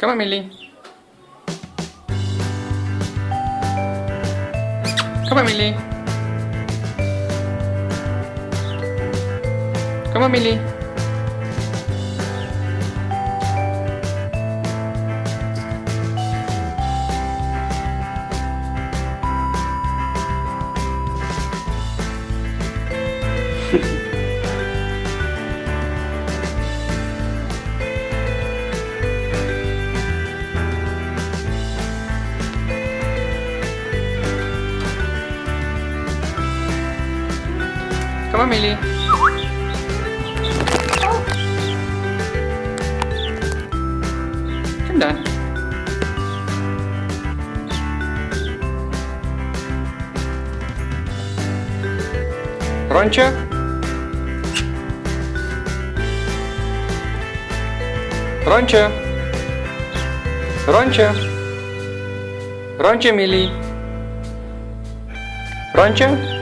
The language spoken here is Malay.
Come on, Millie. Come on, Millie. Come on, Millie. Come on, Millie. Come down. Roncha. Roncha. Roncha. Roncha, Millie. Roncha.